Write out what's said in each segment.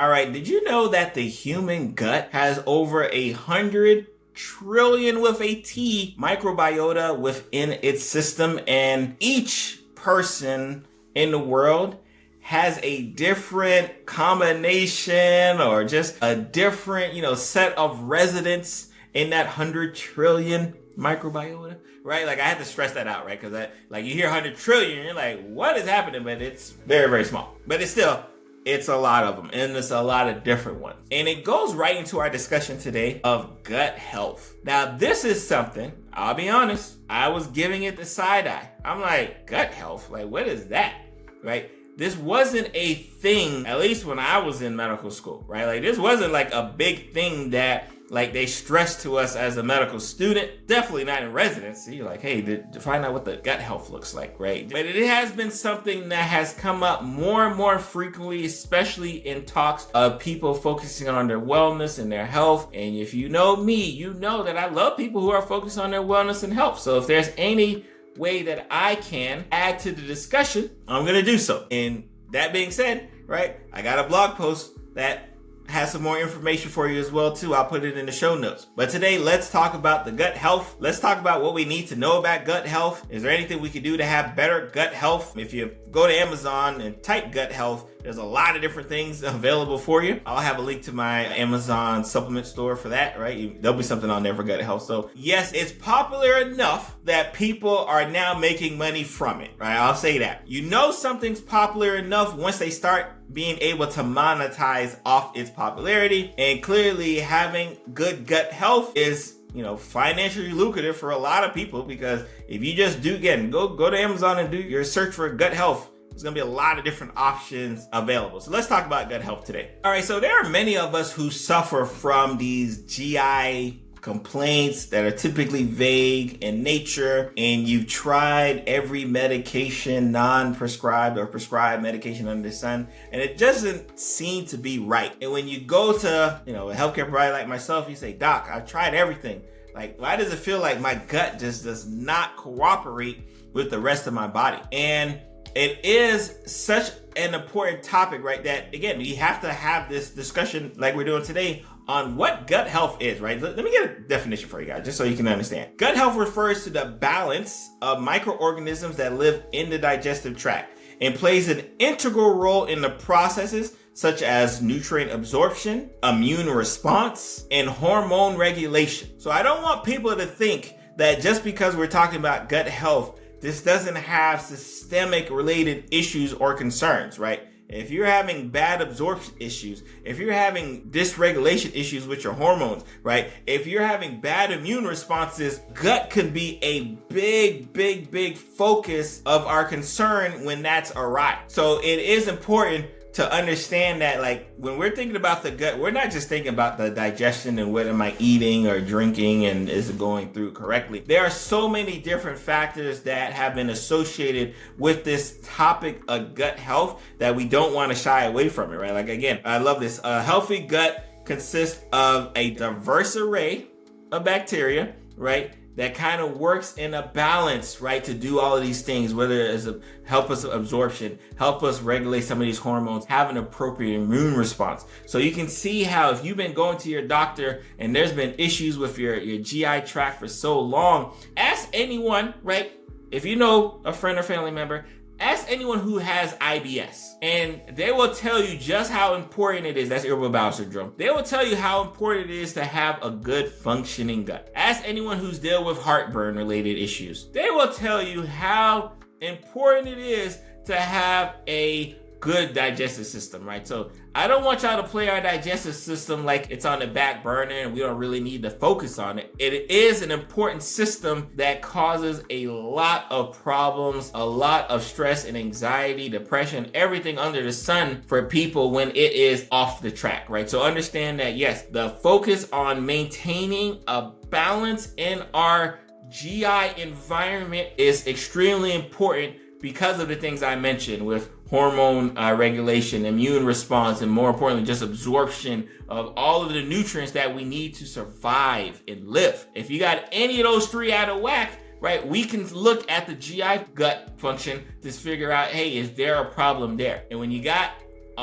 All right, did you know that the human gut has over 100 trillion with a T microbiota within its system, and each person in the world has a different combination or just a different, set of residents in that 100 trillion microbiota, right? Like I had to stress that out, right? Because like you hear 100 trillion, you're like, what is happening? But it's very, very small. But it's a lot of them, and it's a lot of different ones. And it goes right into our discussion today of gut health. Now, this is something, I'll be honest, I was giving it the side eye. I'm like, gut health? Like, what is that? Right? This wasn't a thing, at least when I was in medical school, right? Like, this wasn't like a big thing that like they stressed to us as a medical student. Definitely not in residency. Like, hey, to find out what the gut health looks like, right? But it has been something that has come up more and more frequently, especially in talks of people focusing on their wellness and their health. And if you know me, you know that I love people who are focused on their wellness and health. So if there's any way that I can add to the discussion, I'm going to do so. And that being said, right, I got a blog post that has some more information for you as well too. I'll put it in the show notes. But today, let's talk about the gut health. Let's talk about what we need to know about gut health. Is there anything we can do to have better gut health? If you go to Amazon and type gut health, there's a lot of different things available for you. I'll have a link to my Amazon supplement store for that, right? There'll be something on there for gut health. So yes, it's popular enough that people are now making money from it, right? I'll say that. You know something's popular enough once they start being able to monetize off its popularity. And clearly having good gut health is financially lucrative for a lot of people, because if you just go to Amazon and do your search for gut health, there's going to be a lot of different options available. So let's talk about gut health today. All right, so there are many of us who suffer from these GI complaints that are typically vague in nature, and you've tried every medication, non-prescribed or prescribed medication under the sun, and it doesn't seem to be right. And when you go to, a healthcare provider like myself, you say, Doc, I've tried everything. Like, why does it feel like my gut just does not cooperate with the rest of my body? And it is such an important topic, right? That, again, we have to have this discussion like we're doing today on what gut health is, right? Let me get a definition for you guys, just so you can understand. Gut health refers to the balance of microorganisms that live in the digestive tract and plays an integral role in the processes such as nutrient absorption, immune response, and hormone regulation. So I don't want people to think that just because we're talking about gut health, this doesn't have systemic related issues or concerns, right? If you're having bad absorption issues, if you're having dysregulation issues with your hormones, right? If you're having bad immune responses, gut can be a big focus of our concern when that's awry. So it is important to understand that, like, when we're thinking about the gut, we're not just thinking about the digestion and what am I eating or drinking and is it going through correctly. There are so many different factors that have been associated with this topic of gut health that we don't want to shy away from it, right? Like, again, I love this. A healthy gut consists of a diverse array of bacteria, right? That kind of works in a balance, right, to do all of these things, whether it's help us absorption, help us regulate some of these hormones, have an appropriate immune response. So you can see how if you've been going to your doctor and there's been issues with your GI tract for so long, ask anyone, right, if you know a friend or family member, ask anyone who has IBS, and they will tell you just how important it is. That's irritable bowel syndrome. They will tell you how important it is to have a good functioning gut. Ask anyone who's dealt with heartburn related issues. They will tell you how important it is to have a good digestive system, right? So I don't want y'all to play our digestive system like it's on the back burner and we don't really need to focus on it. It is an important system that causes a lot of problems, a lot of stress and anxiety, depression, everything under the sun for people when it is off the track, right? So understand that, yes, the focus on maintaining a balance in our GI environment is extremely important because of the things I mentioned with hormone regulation, immune response, and more importantly, just absorption of all of the nutrients that we need to survive and live. If you got any of those three out of whack, right, we can look at the GI gut function to figure out, hey, is there a problem there? And when you got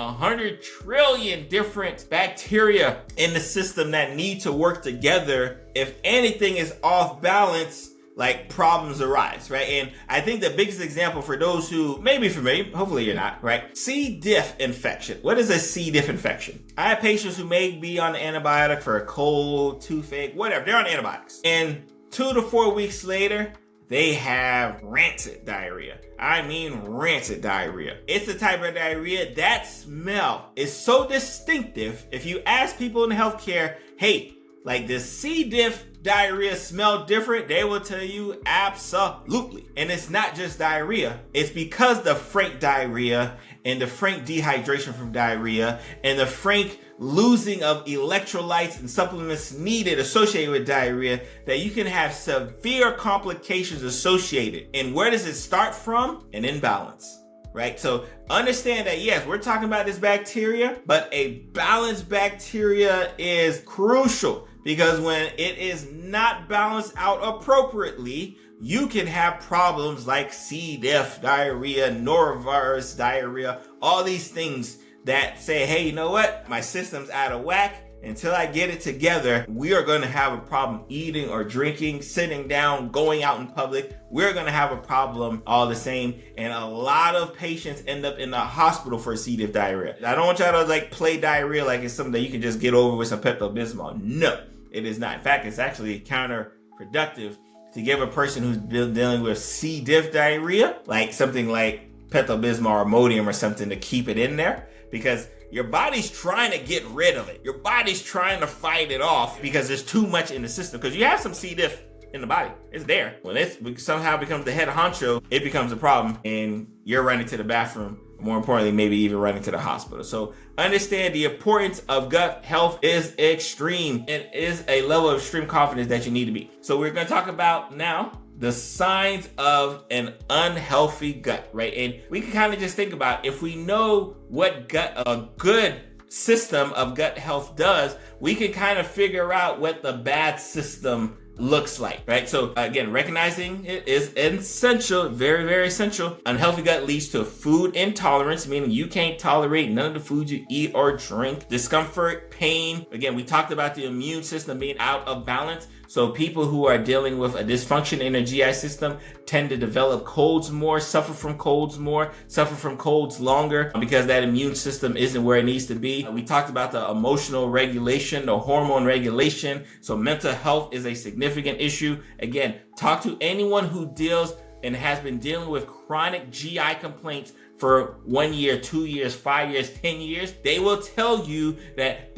100 trillion different bacteria in the system that need to work together. If anything is off balance, like, problems arise, right? And I think the biggest example for those who may be familiar, hopefully you're not, right? C. diff infection. What is a C. diff infection? I have patients who may be on antibiotic for a cold, toothache, whatever. They're on antibiotics. And 2 to 4 weeks later, they have rancid diarrhea. I mean rancid diarrhea. It's the type of diarrhea, that smell is so distinctive. If you ask people in healthcare, hey, like, does C. diff diarrhea smell different? They will tell you absolutely. And it's not just diarrhea. It's because the frank diarrhea and the frank dehydration from diarrhea and the frank losing of electrolytes and supplements needed associated with diarrhea that you can have severe complications associated. And where does it start from? An imbalance. Right? So understand that, yes, we're talking about this bacteria, but a balanced bacteria is crucial, because when it is not balanced out appropriately, you can have problems like C. diff, diarrhea, norovirus diarrhea, all these things that say, hey, you know what? My system's out of whack. Until I get it together, we are going to have a problem eating or drinking, sitting down, going out in public. We're going to have a problem all the same. And a lot of patients end up in the hospital for C. diff diarrhea. I don't want y'all to like play diarrhea like it's something that you can just get over with some Pepto-Bismol. No, it is not. In fact, it's actually counterproductive to give a person who's dealing with C. diff diarrhea like something like Pepto-Bismol or Imodium or something to keep it in there, because your body's trying to get rid of it. Your body's trying to fight it off because there's too much in the system. Because you have some C. diff in the body. It's there. When it somehow becomes the head honcho, it becomes a problem and you're running to the bathroom. More importantly, maybe even running to the hospital. So understand the importance of gut health is extreme and is a level of extreme confidence that you need to be. So we're going to talk about now the signs of an unhealthy gut, right? And we can kind of just think about, if we know what a good system of gut health does, we can kind of figure out what the bad system looks like, right? So again, recognizing it is essential, very, very essential. Unhealthy gut leads to food intolerance, meaning you can't tolerate none of the food you eat or drink. Discomfort, pain. Again, we talked about the immune system being out of balance. So people who are dealing with a dysfunction in their GI system tend to develop colds more, suffer from colds more, suffer from colds longer, because that immune system isn't where it needs to be. We talked about the emotional regulation, the hormone regulation. So mental health is a significant issue. Again, talk to anyone who deals and has been dealing with chronic GI complaints for 1 year, 2 years, 5 years, 10 years. They will tell you that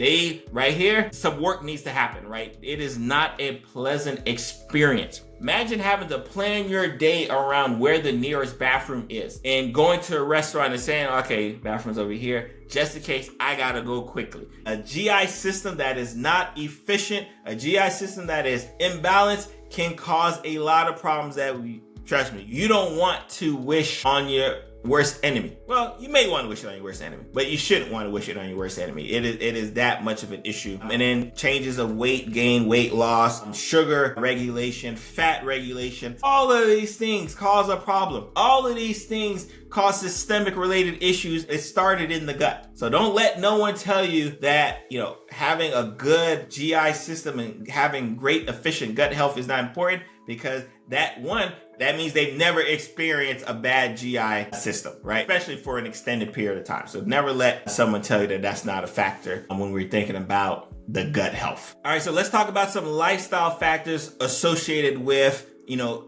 right here, some work needs to happen, right? It is not a pleasant experience. Imagine having to plan your day around where the nearest bathroom is and going to a restaurant and saying, okay, bathroom's over here, just in case I gotta go quickly. A GI system that is not efficient, a GI system that is imbalanced can cause a lot of problems that trust me, you don't want to wish on your worst enemy. Well, you may want to wish it on your worst enemy, but you shouldn't want to wish it on your worst enemy. It is that much of an issue. And then changes of weight gain, weight loss, sugar regulation, fat regulation, all of these things cause a problem. All of these things cause systemic related issues. It started in the gut. So don't let no one tell you that, having a good GI system and having great efficient gut health is not important, because that means they've never experienced a bad GI system, right? Especially for an extended period of time. So never let someone tell you that that's not a factor when we're thinking about the gut health. All right, so let's talk about some lifestyle factors associated with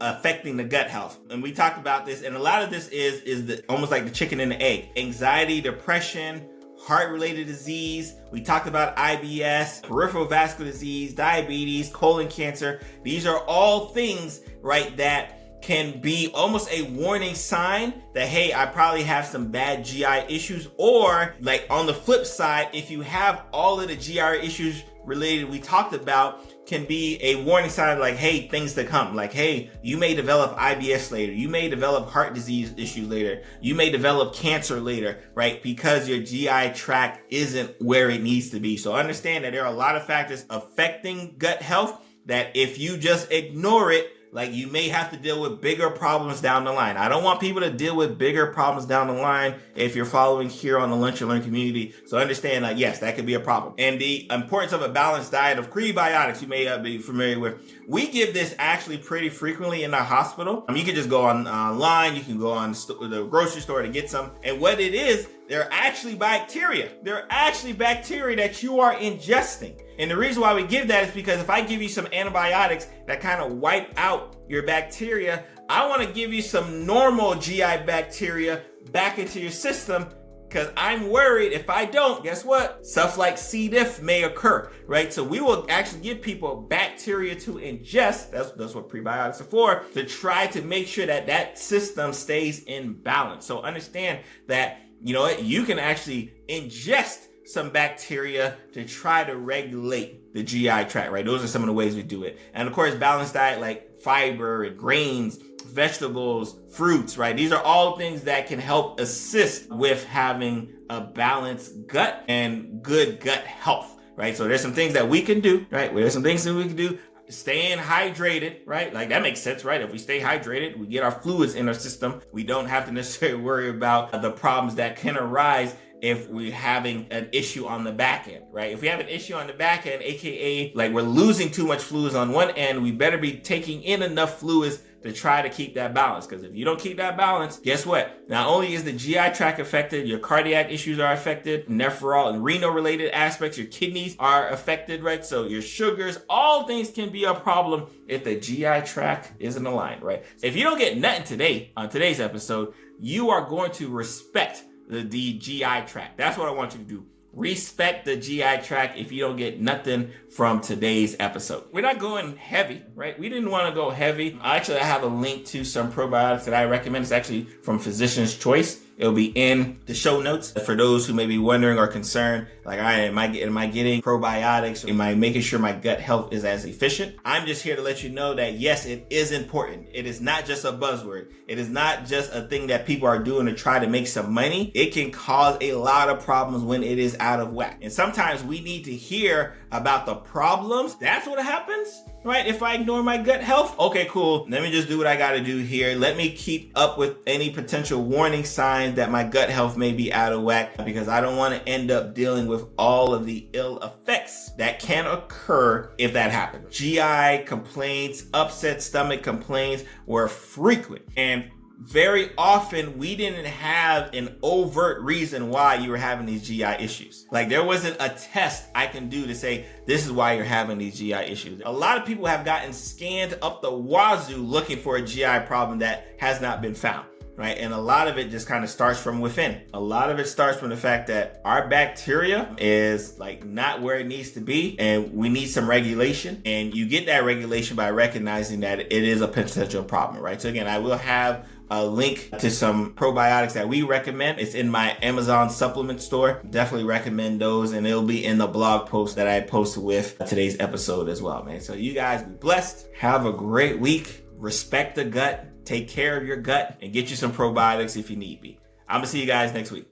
affecting the gut health. And we talked about this, and a lot of this is almost like the chicken and the egg. Anxiety, depression, heart-related disease. We talked about IBS, peripheral vascular disease, diabetes, colon cancer. These are all things, right, that can be almost a warning sign that, hey, I probably have some bad GI issues. Or like on the flip side, if you have all of the GI issues related we talked about, can be a warning sign like, hey, things to come. Like, hey, you may develop IBS later. You may develop heart disease issues later. You may develop cancer later, right? Because your GI tract isn't where it needs to be. So understand that there are a lot of factors affecting gut health that if you just ignore it, Like, you may have to deal with bigger problems down the line. I don't want people to deal with bigger problems down the line if you're following here on the Lunch and Learn community. So understand that, yes, that could be a problem. And the importance of a balanced diet of prebiotics, you may be familiar with. We give this actually pretty frequently in the hospital. You can just go online, you can go on the grocery store to get some. And what it is, they're actually bacteria. They're actually bacteria that you are ingesting. And the reason why we give that is because if I give you some antibiotics that kind of wipe out your bacteria, I want to give you some normal GI bacteria back into your system, because I'm worried if I don't, guess what? Stuff like C. diff may occur, right? So we will actually give people bacteria to ingest. That's what prebiotics are for, to try to make sure that that system stays in balance. So understand that, you know what, you can actually ingest some bacteria to try to regulate the GI tract, right? Those are some of the ways we do it. And of course, balanced diet like fiber and grains, vegetables, fruits, right? These are all things that can help assist with having a balanced gut and good gut health, right? So there's some things that we can do, right? There's some things that we can do. Staying hydrated, right? Like, that makes sense, right? If we stay hydrated, we get our fluids in our system. We don't have to necessarily worry about the problems that can arise if we're having an issue on the back end, right? If we have an issue on the back end, AKA like we're losing too much fluids on one end, we better be taking in enough fluids to try to keep that balance. Because if you don't keep that balance, guess what? Not only is the GI tract affected, your cardiac issues are affected, nephral and renal related aspects, your kidneys are affected, right? So your sugars, all things can be a problem if the GI tract isn't aligned, right? If you don't get nothing today on today's episode, you are going to respect the GI tract. That's what I want you to do. Respect the GI tract if you don't get nothing from today's episode. We're not going heavy, right? We didn't want to go heavy. Actually, I have a link to some probiotics that I recommend. It's actually from Physician's Choice. It'll be in the show notes for those who may be wondering or concerned, like, all right, am I getting probiotics? Am I making sure my gut health is as efficient? I'm just here to let you know that, yes, it is important. It is not just a buzzword. It is not just a thing that people are doing to try to make some money. It can cause a lot of problems when it is out of whack. And sometimes we need to hear about the problems. That's what happens, right? If I ignore my gut health, okay, cool. Let me just do what I got to do here. Let me keep up with any potential warning signs that my gut health may be out of whack, because I don't want to end up dealing with all of the ill effects that can occur if that happens. GI complaints, upset stomach complaints were frequent, and very often we didn't have an overt reason why you were having these GI issues. Like, there wasn't a test I can do to say this is why you're having these GI issues. A lot of people have gotten scanned up the wazoo looking for a GI problem that has not been found, right? And a lot of it just kind of starts from within. A lot of it starts from the fact that our bacteria is like not where it needs to be, and we need some regulation. And you get that regulation by recognizing that it is a potential problem, right? So again, I will have a link to some probiotics that we recommend. It's in my Amazon supplement store. Definitely recommend those, and it'll be in the blog post that I posted with today's episode as well, man. So you guys be blessed. Have a great week. Respect the gut. Take care of your gut and get you some probiotics if you need be. I'm gonna see you guys next week.